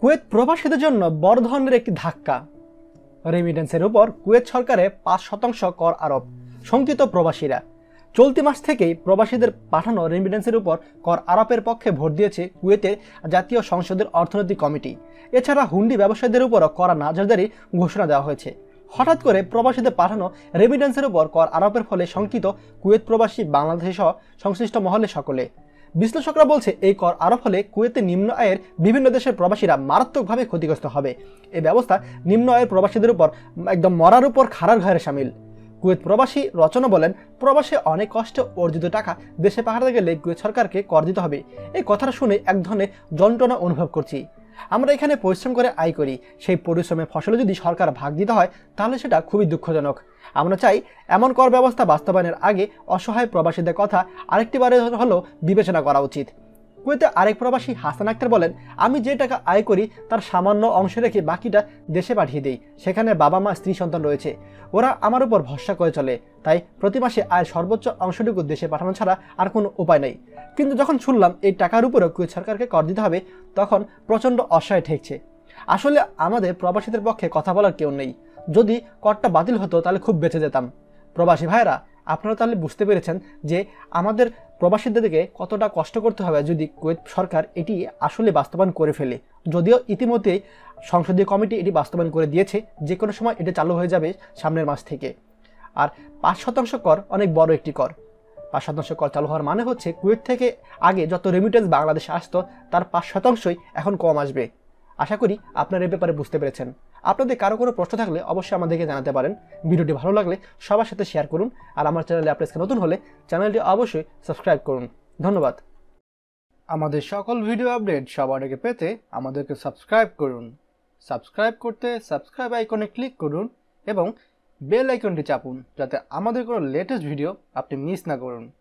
Kuwait প্রবাসীদের জন্য বড় ধরনের একটি ধাক্কা। রেমিটেন্সের উপর কুয়েত সরকারের 5% কর আরোপ। শঙ্কিত প্রবাসীরা। চলতি মাস থেকেই প্রবাসীদের পাঠানো রেমিটেন্সের উপর কর আরোপের পক্ষে ভোট দিয়েছে কুয়েতের জাতীয় সংসদের অর্থনৈতিক কমিটি। এছাড়া হুন্ডি ব্যবসায়ীদের উপরও কড়া নজরদারি ঘোষণা দেওয়া হয়েছে। হঠাৎ করে প্রবাসীদের পাঠানো রেমিটেন্সের উপর কর আরোপের ফলে শঙ্কিত কুয়েত প্রবাসী, বাংলাদেশি সহ সংশ্লিষ্ট মহলে সকলে। বিশ্লেষকরা বলছে, এই কর আরোপ হলে কুয়েতে নিম্ন আয়ের বিভিন্ন দেশের প্রবাসীরা মারাত্মকভাবে ক্ষতিগ্রস্ত হবে। এই ব্যবস্থা নিম্ন আয়ের প্রবাসীদের উপর একদম মরার উপর খাড়ার ঘরে সামিল। কুয়েত প্রবাসী রচনা বলেন, প্রবাসে অনেক কষ্টে অর্জিত টাকা দেশে পাঠাতে গেলে কুয়েত সরকারকে কর দিতে হবে। এই কথাটা শুনে এক ধরনের যন্ত্রণা অনুভব করছি। আমরা এখানে পরিশ্রম করে আয় করি, সেই পরিশ্রমের ফসলে যদি সরকার ভাগ দিতে হয় তাহলে সেটা খুবই দুঃখজনক। আমরা চাই এমন কর ব্যবস্থা বাস্তবায়নের আগে অসহায় প্রবাসীদের কথা আরেকটিবারের হলেও বিবেচনা করা উচিত। কুয়েতে আরেক প্রবাসী হাসান আক্তার বলেন, আমি যে টাকা আয় করি তার সামান্য অংশ রেখে বাকিটা দেশে পাঠিয়ে দিই। সেখানে বাবা মা, স্ত্রী, সন্তান রয়েছে, ওরা আমার উপর ভরসা করে চলে। তাই প্রতি মাসে আয়ের সর্বোচ্চ অংশটুকু দেশে পাঠানো ছাড়া আর কোনো উপায় নেই। কিন্তু যখন শুনলাম এই টাকার উপরেও কুয়েত সরকারকে কর দিতে হবে, তখন প্রচণ্ড অসহায় ঠেকছে। আসলে আমাদের প্রবাসীদের পক্ষে কথা বলার কেউ নেই। যদি করটা বাতিল হতো তাহলে খুব বেঁচে যেতাম। প্রবাসী ভাইরা, আপনারা তাহলে বুঝতে পেরেছেন যে আমাদের প্রবাসীদেরকে কতটা কষ্ট করতে হবে যদি কুয়েত সরকার এটি আসলে বাস্তবায়ন করে ফেলে। যদিও ইতিমধ্যেই সংসদীয় কমিটি এটি বাস্তবায়ন করে দিয়েছে, যে কোনো সময় এটা চালু হয়ে যাবে সামনের মাস থেকে। আর 5% কর অনেক বড় একটি কর। 5% কর চালু হওয়ার মানে হচ্ছে কুয়েত থেকে আগে যত রেমিটেন্স বাংলাদেশে আসতো তার 5%ই এখন কম আসবে। আশা করি আপনারা এ ব্যাপারে বুঝতে পেরেছেন। আপনাদের কারো কোনো প্রশ্ন থাকলে অবশ্যই আমাদেরকে জানাতে পারেন। ভিডিওটি ভালো লাগলে সবার সাথে শেয়ার করুন। আর আমার চ্যানেলে আপনি নতুন হলে চ্যানেলটি অবশ্যই সাবস্ক্রাইব করুন। ধন্যবাদ। আমাদের সকল ভিডিও আপডেট সবার আগে পেতে আমাদেরকে সাবস্ক্রাইব করুন। সাবস্ক্রাইব করতে সাবস্ক্রাইব আইকনে ক্লিক করুন এবং বেল আইকনটি চাপুন, যাতে আমাদের কোনো লেটেস্ট ভিডিও আপনি মিস না করুন।